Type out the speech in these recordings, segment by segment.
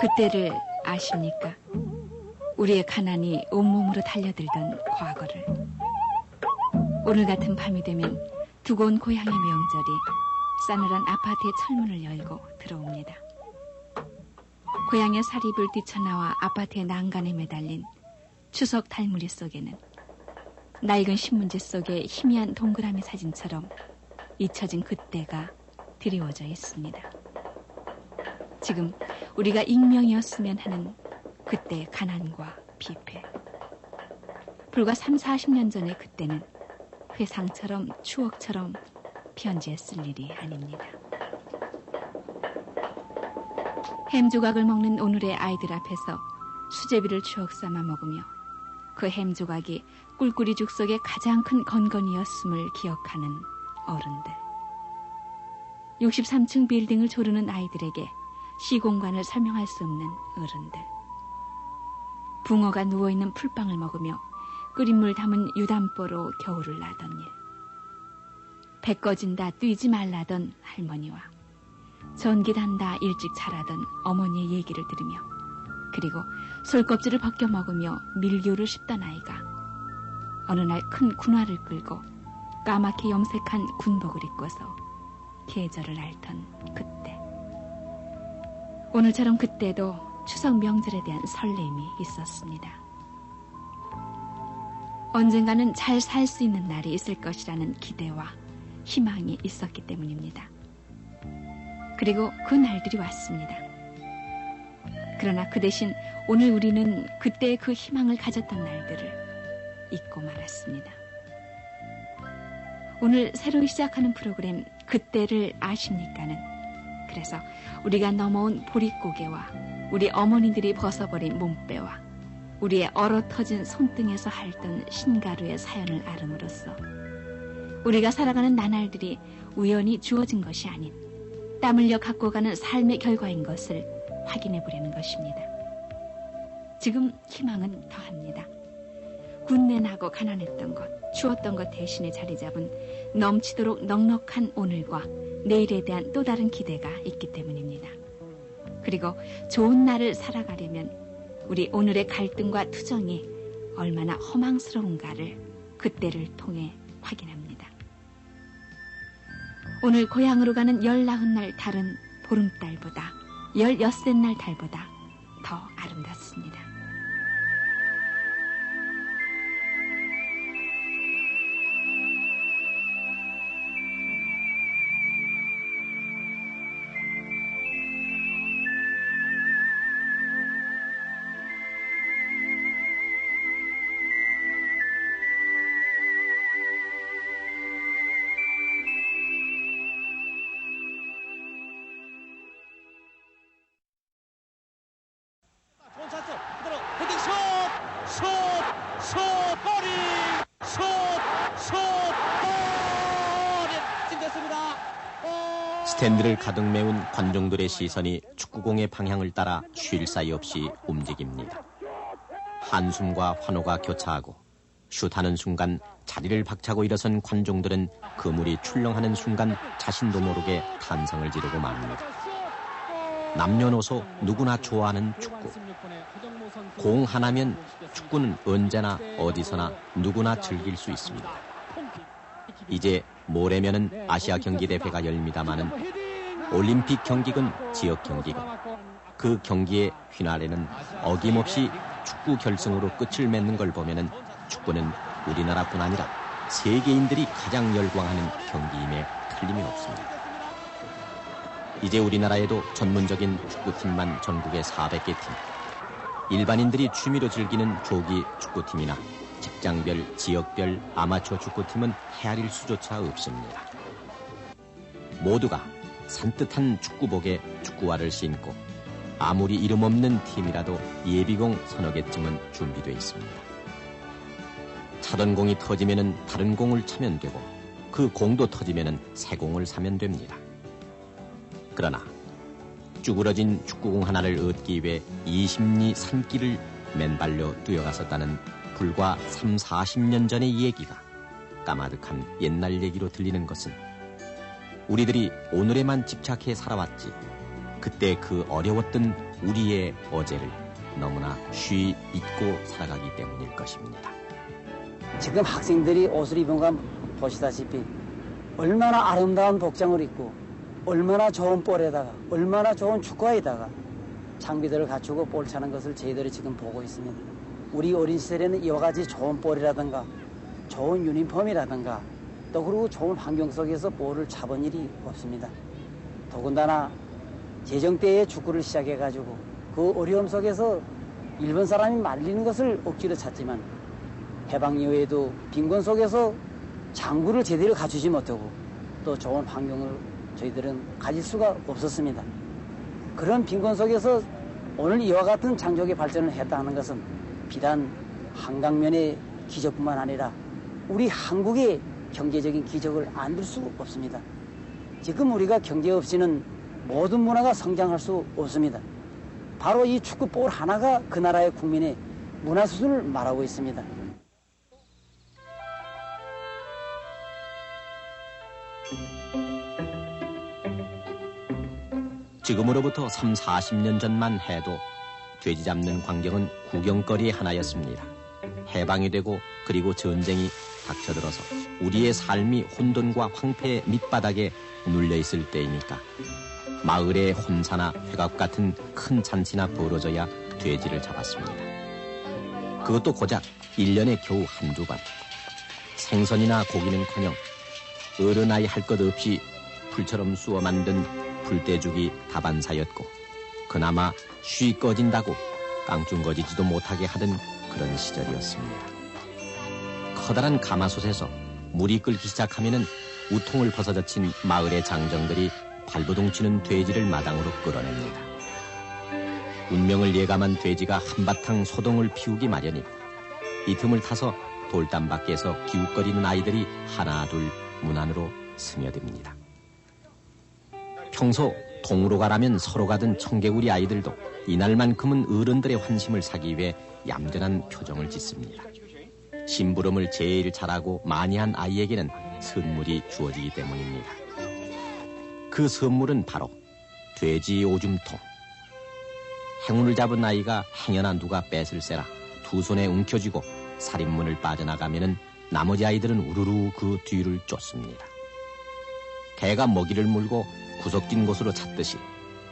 그때를 아십니까? 우리의 가난이 온몸으로 달려들던 과거를. 오늘 같은 밤이 되면 두고 온 고향의 명절이 싸늘한 아파트의 철문을 열고 들어옵니다. 고향의 사립을 뛰쳐나와 아파트의 난간에 매달린 추석 달무리 속에는 낡은 신문지 속에 희미한 동그라미 사진처럼 잊혀진 그때가 드리워져 있습니다. 지금 우리가 익명이었으면 하는 그때의 가난과 비패. 불과 30-40년 전의 그때는 회상처럼 추억처럼 편지에 쓸 일이 아닙니다. 햄 조각을 먹는 오늘의 아이들 앞에서 수제비를 추억 삼아 먹으며 그 햄 조각이 꿀꿀이죽 속의 가장 큰 건건이었음을 기억하는 어른들. 63층 빌딩을 조르는 아이들에게 시공간을 설명할 수 없는 어른들. 붕어가 누워있는 풀빵을 먹으며 끓인 물 담은 유담보로 겨울을 나던 일. 배 꺼진다 뛰지 말라던 할머니와 전기 단다 일찍 자라던 어머니의 얘기를 들으며, 그리고 솔껍질을 벗겨 먹으며 밀교를 씹던 아이가 어느 날 큰 군화를 끌고 까맣게 염색한 군복을 입고서 계절을 앓던 그때. 오늘처럼 그때도 추석 명절에 대한 설렘이 있었습니다. 언젠가는 잘 살 수 있는 날이 있을 것이라는 기대와 희망이 있었기 때문입니다. 그리고 그 날들이 왔습니다. 그러나 그 대신 오늘 우리는 그때의 그 희망을 가졌던 날들을 잊고 말았습니다. 오늘 새로 시작하는 프로그램 그때를 아십니까는, 그래서 우리가 넘어온 보릿고개와 우리 어머니들이 벗어버린 몸빼와 우리의 얼어터진 손등에서 핥던 신가루의 사연을 알음으로써 우리가 살아가는 나날들이 우연히 주어진 것이 아닌 땀 흘려 갖고 가는 삶의 결과인 것을 확인해 보려는 것입니다. 지금 희망은 더합니다. 군내나고 가난했던 것, 추웠던 것 대신에 자리 잡은 넘치도록 넉넉한 오늘과 내일에 대한 또 다른 기대가 있기 때문입니다. 그리고 좋은 날을 살아가려면 우리 오늘의 갈등과 투정이 얼마나 허망스러운가를 그때를 통해 확인합니다. 오늘 고향으로 가는 19날 달은 보름달보다 16날 달보다 더 아름답습니다. 스탠드를 가득 메운 관중들의 시선이 축구공의 방향을 따라 쉴 사이 없이 움직입니다. 한숨과 환호가 교차하고 슛하는 순간 자리를 박차고 일어선 관중들은 그물이 출렁하는 순간 자신도 모르게 탄성을 지르고 맙니다. 남녀노소 누구나 좋아하는 축구. 공 하나면 축구는 언제나 어디서나 누구나 즐길 수 있습니다. 이제 모레면은 아시아 경기대회가 열립니다마는 올림픽 경기건 지역 경기건 그 경기의 휘날에는 어김없이 축구 결승으로 끝을 맺는 걸 보면은 축구는 우리나라뿐 아니라 세계인들이 가장 열광하는 경기임에 틀림이 없습니다. 이제 우리나라에도 전문적인 축구팀만 전국에 400개 팀, 일반인들이 취미로 즐기는 조기 축구팀이나 직장별, 지역별 아마추어 축구팀은 헤아릴 수조차 없습니다. 모두가 산뜻한 축구복에 축구화를 신고 아무리 이름 없는 팀이라도 예비공 서너 개쯤은 준비되어 있습니다. 차던 공이 터지면은 다른 공을 차면 되고 그 공도 터지면은 새 공을 사면 됩니다. 그러나 쭈그러진 축구공 하나를 얻기 위해 20리 산길을 맨발로 뛰어갔었다는 불과 30-40년 전의 얘기가 까마득한 옛날 얘기로 들리는 것은 우리들이 오늘에만 집착해 살아왔지 그때 그 어려웠던 우리의 어제를 너무나 쉬이 잊고 살아가기 때문일 것입니다. 지금 학생들이 옷을 입은 건 보시다시피 얼마나 아름다운 복장을 입고 얼마나 좋은 볼에다가 얼마나 좋은 축구화에다가 장비들을 갖추고 볼 차는 것을 저희들이 지금 보고 있습니다. 우리 어린 시절에는 이와 같이 좋은 볼이라든가 좋은 유니폼이라든가 또 그리고 좋은 환경 속에서 볼을 차본 일이 없습니다. 더군다나 제정 때에 축구를 시작해가지고 그 어려움 속에서 일본 사람이 말리는 것을 억지로 찾지만 해방 이후에도 빈곤 속에서 장구를 제대로 갖추지 못하고 또 좋은 환경을 저희들은 가질 수가 없었습니다. 그런 빈곤 속에서 오늘 이와 같은 장족의 발전을 했다는 것은 비단 한강면의 기적뿐만 아니라 우리 한국의 경제적인 기적을 안 둘 수 없습니다. 지금 우리가 경제 없이는 모든 문화가 성장할 수 없습니다. 바로 이 축구볼 하나가 그 나라의 국민의 문화 수준을 말하고 있습니다. 지금으로부터 30-40년 전만 해도 돼지 잡는 광경은 구경거리의 하나였습니다. 해방이 되고 그리고 전쟁이 닥쳐들어서 우리의 삶이 혼돈과 황폐의 밑바닥에 눌려있을 때이니까 마을의 혼사나 회갑 같은 큰 잔치나 벌어져야 돼지를 잡았습니다. 그것도 고작 1년에 겨우 한두 번. 생선이나 고기는커녕 어른아이 할 것 없이 풀처럼 쑤어 만든 불대죽이 다반사였고 그나마 쉬 꺼진다고 깡충거지지도 못하게 하던 그런 시절이었습니다. 커다란 가마솥에서 물이 끓기 시작하면은 우통을 벗어젖힌 마을의 장정들이 발버둥 치는 돼지를 마당으로 끌어냅니다. 운명을 예감한 돼지가 한바탕 소동을 피우기 마련이 이 틈을 타서 돌담 밖에서 기웃거리는 아이들이 하나 둘 문 안으로 스며듭니다. 평소 동으로 가라면 서로 가던 청개구리 아이들도 이날만큼은 어른들의 환심을 사기 위해 얌전한 표정을 짓습니다. 심부름을 제일 잘하고 많이 한 아이에게는 선물이 주어지기 때문입니다. 그 선물은 바로 돼지 오줌통. 행운을 잡은 아이가 행여나 누가 뺏을세라 두 손에 움켜쥐고 살인문을 빠져나가면은 나머지 아이들은 우르르 그 뒤를 쫓습니다. 개가 먹이를 물고 구석진 곳으로 찾듯이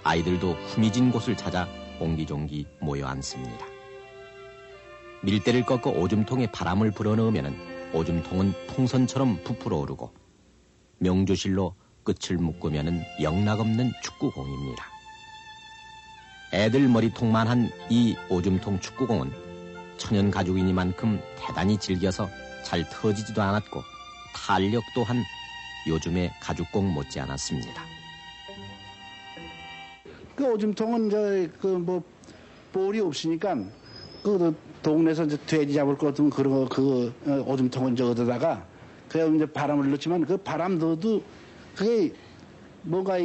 아이들도 후미진 곳을 찾아 옹기종기 모여 앉습니다. 밀대를 꺾어 오줌통에 바람을 불어넣으면 오줌통은 풍선처럼 부풀어 오르고 명주실로 끝을 묶으면 영락없는 축구공입니다. 애들 머리통만 한 이 오줌통 축구공은 천연 가죽이니만큼 대단히 질겨서 잘 터지지도 않았고 탄력 또한 요즘의 가죽공 못지 않았습니다. 그 오줌통은 볼이 없으니까 그 동네에서 이제 돼지 잡을 것 같은 그런 그 오줌통은 저기다가 그냥 이제 바람을 넣지만 그 바람 넣어도 그게 뭔가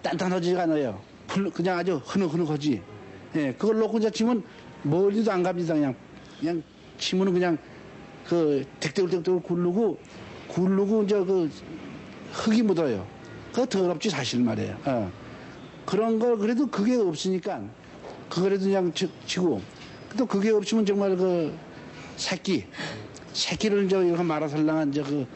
단단하지가 않아요. 그냥 아주 흐느흐느하지. 예, 그걸 놓고 이제 치면 멀리도 안 갑니다. 그냥 치면은 그냥 그 댁대굴 굴르고 이제 그 흙이 묻어요. 그거 더럽지 사실 말이에요. 그런 걸 그래도 그게 없으니까 그거라도 그냥 치고 또 그게 없으면 정말 그 새끼를 이제 이렇게 말아설랑한 이제 그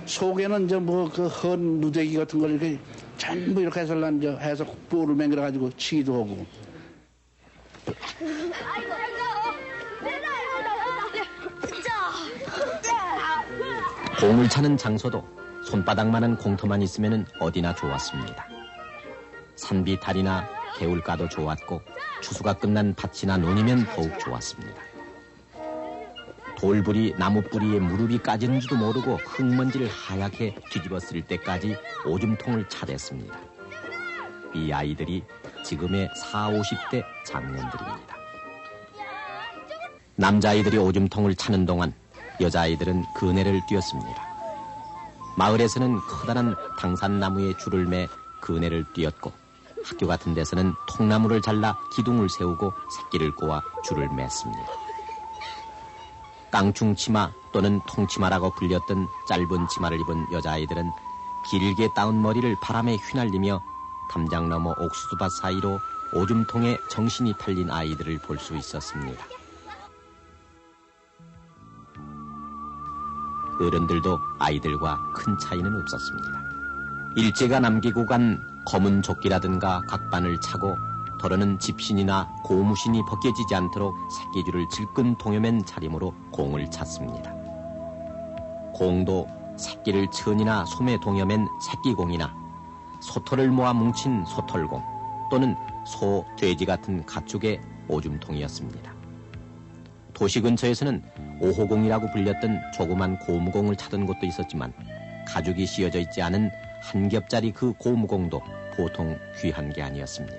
속에는 이제 뭐 그 헌 누대기 같은 걸 이렇게 전부 이렇게 해서 볼을 맹글어 가지고 치기도 하고. 공을 차는 장소도 손바닥만한 공터만 있으면 어디나 좋았습니다. 산비탈이나 개울가도 좋았고 추수가 끝난 밭이나 논이면 더욱 좋았습니다. 돌부리, 나무뿌리에 무릎이 까지는지도 모르고 흙먼지를 하얗게 뒤집었을 때까지 오줌통을 차댔습니다. 이 아이들이 지금의 40-50대 장년들입니다. 남자아이들이 오줌통을 차는 동안 여자아이들은 그네를 뛰었습니다. 마을에서는 커다란 당산나무에 줄을 매 그네를 뛰었고 학교 같은 데서는 통나무를 잘라 기둥을 세우고 새끼를 꼬아 줄을 맸습니다. 깡충치마 또는 통치마라고 불렸던 짧은 치마를 입은 여자아이들은 길게 따은 머리를 바람에 휘날리며 담장 너머 옥수수밭 사이로 오줌통에 정신이 팔린 아이들을 볼 수 있었습니다. 어른들도 아이들과 큰 차이는 없었습니다. 일제가 남기고 간 검은 조끼라든가 각반을 차고 더러는 집신이나 고무신이 벗겨지지 않도록 새끼줄을 질끈 동여맨 차림으로 공을 찼습니다. 공도 새끼를 천이나 솜에 동여맨 새끼공이나 소털을 모아 뭉친 소털공 또는 소, 돼지 같은 가축의 오줌통이었습니다. 도시 근처에서는 오호공이라고 불렸던 조그만 고무공을 차던 곳도 있었지만 가죽이 씌어져 있지 않은 한 겹짜리 그 고무공도 보통 귀한 게 아니었습니다.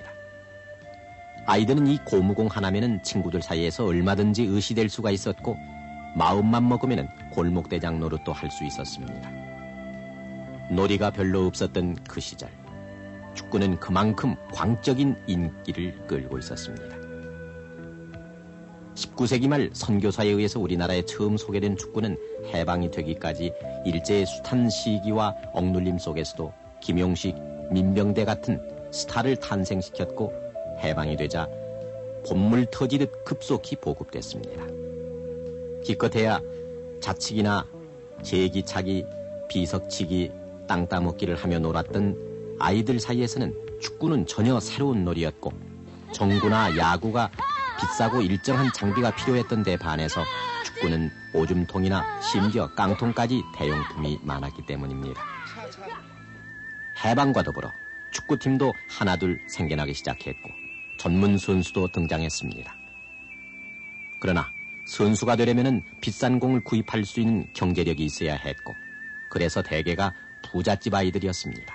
아이들은 이 고무공 하나면은 친구들 사이에서 얼마든지 의시될 수가 있었고 마음만 먹으면은 골목대장 노릇도 할 수 있었습니다. 놀이가 별로 없었던 그 시절, 축구는 그만큼 광적인 인기를 끌고 있었습니다. 19세기 말 선교사에 의해서 우리나라에 처음 소개된 축구는 해방이 되기까지 일제의 숱한 시기와 억눌림 속에서도 김용식, 민병대 같은 스타를 탄생시켰고 해방이 되자 봇물 터지듯 급속히 보급됐습니다. 기껏해야 자치기나 제기차기, 비석치기, 땅 따먹기를 하며 놀았던 아이들 사이에서는 축구는 전혀 새로운 놀이였고 정구나 야구가 비싸고 일정한 장비가 필요했던 데 반해서 축구는 오줌통이나 심지어 깡통까지 대용품이 많았기 때문입니다. 해방과 더불어 축구팀도 하나둘 생겨나기 시작했고 전문 선수도 등장했습니다. 그러나 선수가 되려면 비싼 공을 구입할 수 있는 경제력이 있어야 했고 그래서 대개가 부잣집 아이들이었습니다.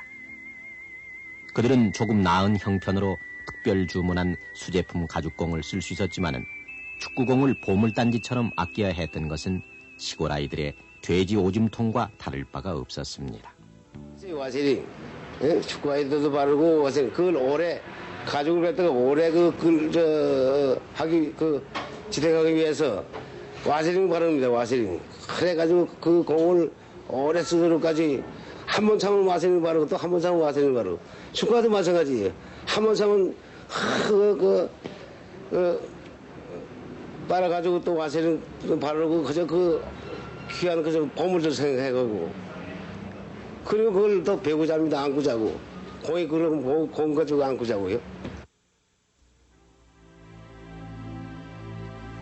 그들은 조금 나은 형편으로 특별 주문한 수제품 가죽공을 쓸 수 있었지만은 축구공을 보물단지처럼 아껴야 했던 것은 시골 아이들의 돼지 오줌통과 다를 바가 없었습니다. 와세링, 축구 아이들도 바르고 와세링 그걸 오래 가죽을 갖다가 오래 지탱하기 위해서 와세링 바릅니다. 와세링. 그래가지고 그 공을 오래 쓰도록까지 한 번 참으면 와세링 바르고 또 한 번 참으면 와세링 바르고 축구도 마찬가지예요. 한 번 참으면 빨아가지고 또 와세링 바르고 그저 그 귀한 그저 보물들 생각해가고 그리고 그걸 또 배고 잡니다. 안고 자고 공이 그럼 공 가지고 안고 자고요.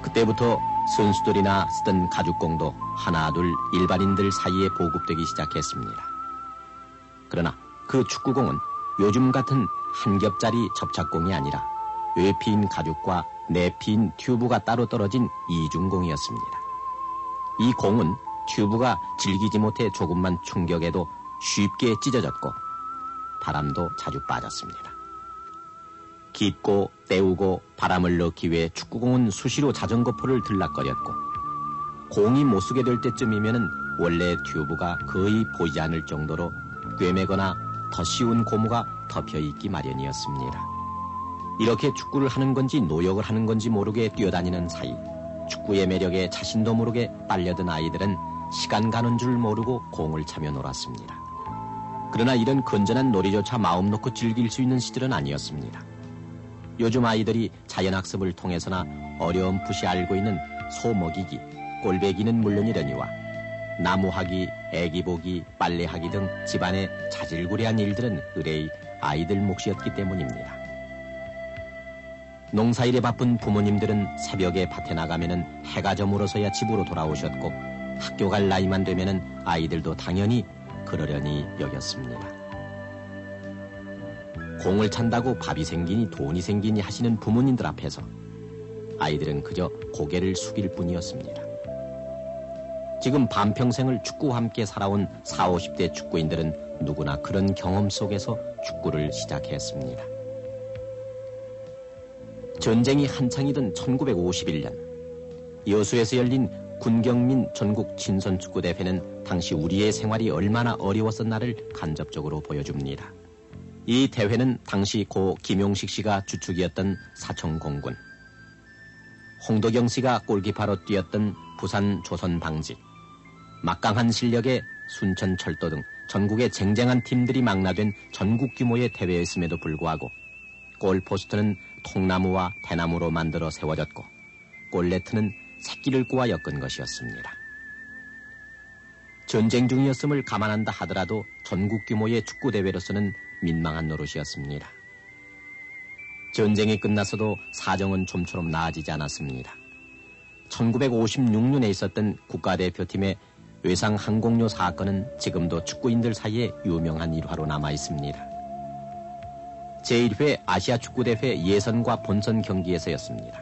그때부터 선수들이나 쓰던 가죽공도 하나둘 일반인들 사이에 보급되기 시작했습니다. 그러나 그 축구공은 요즘 같은 한 겹짜리 접착공이 아니라 외피인 가죽과 내피인 튜브가 따로 떨어진 이중공이었습니다. 이 공은 튜브가 질기지 못해 조금만 충격에도 쉽게 찢어졌고 바람도 자주 빠졌습니다. 깊고 때우고 바람을 넣기 위해 축구공은 수시로 자전거포를 들락거렸고 공이 못 쓰게 될 때쯤이면은 원래 튜브가 거의 보이지 않을 정도로 꿰매거나 더 쉬운 고무가 덮여 있기 마련이었습니다. 이렇게 축구를 하는 건지 노역을 하는 건지 모르게 뛰어다니는 사이 축구의 매력에 자신도 모르게 빨려든 아이들은 시간 가는 줄 모르고 공을 차며 놀았습니다. 그러나 이런 건전한 놀이조차 마음 놓고 즐길 수 있는 시절은 아니었습니다. 요즘 아이들이 자연학습을 통해서나 어렴풋이 알고 있는 소 먹이기, 꼴배기는 물론이려니와 나무하기, 애기보기, 빨래하기 등 집안의 자질구레한 일들은 의뢰의 아이들 몫이었기 때문입니다. 농사일에 바쁜 부모님들은 새벽에 밭에 나가면은 해가 저물어서야 집으로 돌아오셨고 학교 갈 나이만 되면은 아이들도 당연히 그러려니 여겼습니다. 공을 찬다고 밥이 생기니 돈이 생기니 하시는 부모님들 앞에서 아이들은 그저 고개를 숙일 뿐이었습니다. 지금 반평생을 축구와 함께 살아온 40, 50대 축구인들은 누구나 그런 경험 속에서 축구를 시작했습니다. 전쟁이 한창이던 1951년 여수에서 열린 군경민 전국 친선축구대회는 당시 우리의 생활이 얼마나 어려웠었나를 간접적으로 보여줍니다. 이 대회는 당시 고 김용식 씨가 주축이었던 사청공군, 홍도경 씨가 골키퍼로 뛰었던 부산 조선방직, 막강한 실력의 순천철도 등 전국의 쟁쟁한 팀들이 망라된 전국 규모의 대회였음에도 불구하고 골포스트는 통나무와 대나무로 만들어 세워졌고 골네트는 새끼를 꼬아 엮은 것이었습니다. 전쟁 중이었음을 감안한다 하더라도 전국 규모의 축구대회로서는 민망한 노릇이었습니다. 전쟁이 끝나서도 사정은 좀처럼 나아지지 않았습니다. 1956년에 있었던 국가대표팀의 외상 항공료 사건은 지금도 축구인들 사이에 유명한 일화로 남아 있습니다. 제1회 아시아 축구대회 예선과 본선 경기에서였습니다.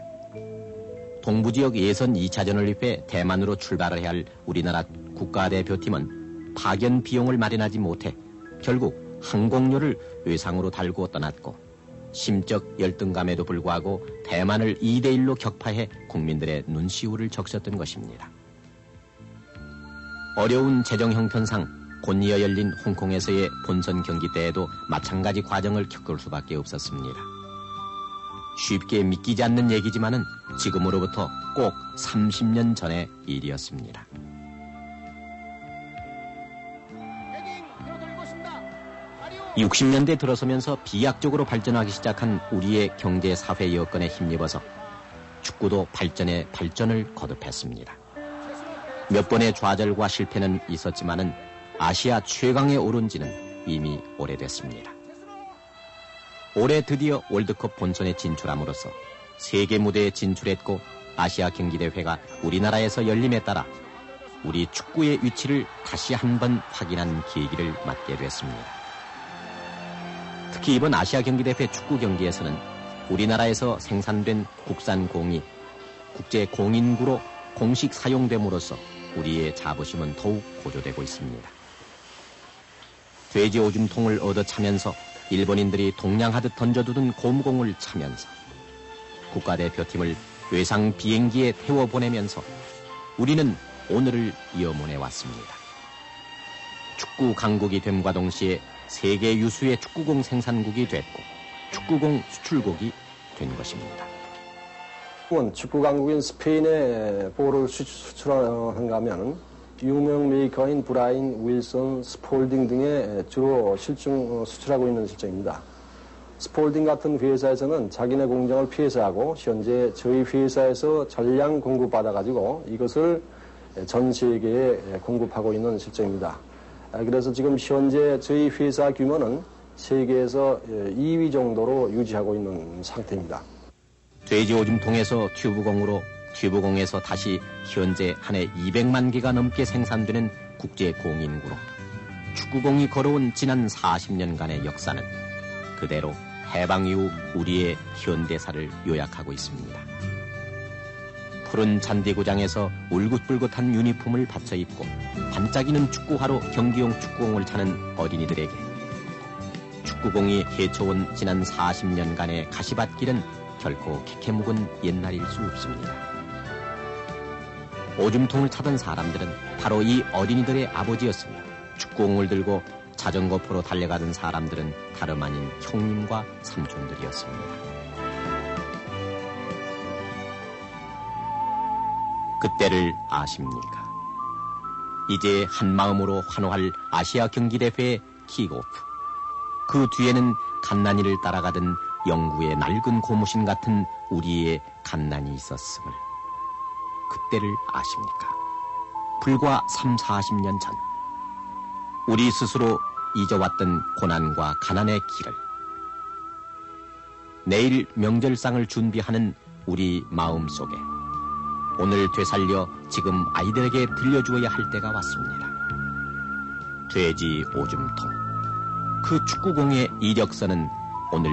동부지역 예선 2차전을 위해 대만으로 출발을 해야 할 우리나라 국가대표팀은 파견 비용을 마련하지 못해 결국 항공료를 외상으로 달고 떠났고 심적 열등감에도 불구하고 대만을 2대1로 격파해 국민들의 눈시울을 적셨던 것입니다. 어려운 재정 형편상 곧이어 열린 홍콩에서의 본선 경기 때에도 마찬가지 과정을 겪을 수밖에 없었습니다. 쉽게 믿기지 않는 얘기지만은 지금으로부터 꼭 30년 전의 일이었습니다. 60년대 들어서면서 비약적으로 발전하기 시작한 우리의 경제 사회 여건에 힘입어서 축구도 발전에 발전을 거듭했습니다. 몇 번의 좌절과 실패는 있었지만은 아시아 최강에 오른 지는 이미 오래됐습니다. 올해 드디어 월드컵 본선에 진출함으로써 세계 무대에 진출했고 아시아 경기대회가 우리나라에서 열림에 따라 우리 축구의 위치를 다시 한번 확인한 계기를 맞게 됐습니다. 특히 이번 아시아 경기대회 축구 경기에서는 우리나라에서 생산된 국산 공이 국제 공인구로 공식 사용됨으로써 우리의 자부심은 더욱 고조되고 있습니다. 돼지 오줌통을 얻어 차면서 일본인들이 동냥하듯 던져두던 곰공을 차면서 국가대표팀을 외상 비행기에 태워보내면서 우리는 오늘을 이어문해 왔습니다. 축구 강국이 됨과 동시에 세계 유수의 축구공 생산국이 됐고 축구공 수출국이 된 것입니다. 축구 강국인 스페인에 볼을 수출한가 하면 유명 메이커인 브라인 윌슨 스폴딩 등에 주로 수출하고 있는 실정입니다. 스폴딩 같은 회사에서는 자기네 공장을 폐쇄하고 현재 저희 회사에서 전량 공급받아가지고 이것을 전 세계에 공급하고 있는 실정입니다. 그래서 지금 현재 저희 회사 규모는 세계에서 2위 정도로 유지하고 있는 상태입니다. 돼지 오줌통에서 튜브공으로, 튜브공에서 다시 현재 한 해 200만 개가 넘게 생산되는 국제 공인구로 축구공이 걸어온 지난 40년간의 역사는 그대로 해방 이후 우리의 현대사를 요약하고 있습니다. 푸른 잔디구장에서 울긋불긋한 유니폼을 받쳐 입고 반짝이는 축구화로 경기용 축구공을 차는 어린이들에게 축구공이 헤쳐온 지난 40년간의 가시밭길은 결코 캐캐묵은 옛날일 수 없습니다. 오줌통을 차던 사람들은 바로 이 어린이들의 아버지였으며 축구공을 들고 자전거포로 달려가던 사람들은 다름 아닌 형님과 삼촌들이었습니다. 그때를 아십니까? 이제 한마음으로 환호할 아시아 경기대회의 킥오프. 그 뒤에는 갓난이를 따라가던 영구의 낡은 고무신 같은 우리의 갓난이 있었음을 그때를 아십니까? 불과 30-40년 전 우리 스스로 잊어왔던 고난과 가난의 길을 내일 명절상을 준비하는 우리 마음속에 오늘 되살려 지금 아이들에게 들려주어야 할 때가 왔습니다. 돼지 오줌통 그 축구공의 이력서는 오늘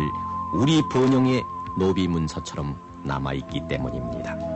우리 번영의 노비문서처럼 남아있기 때문입니다.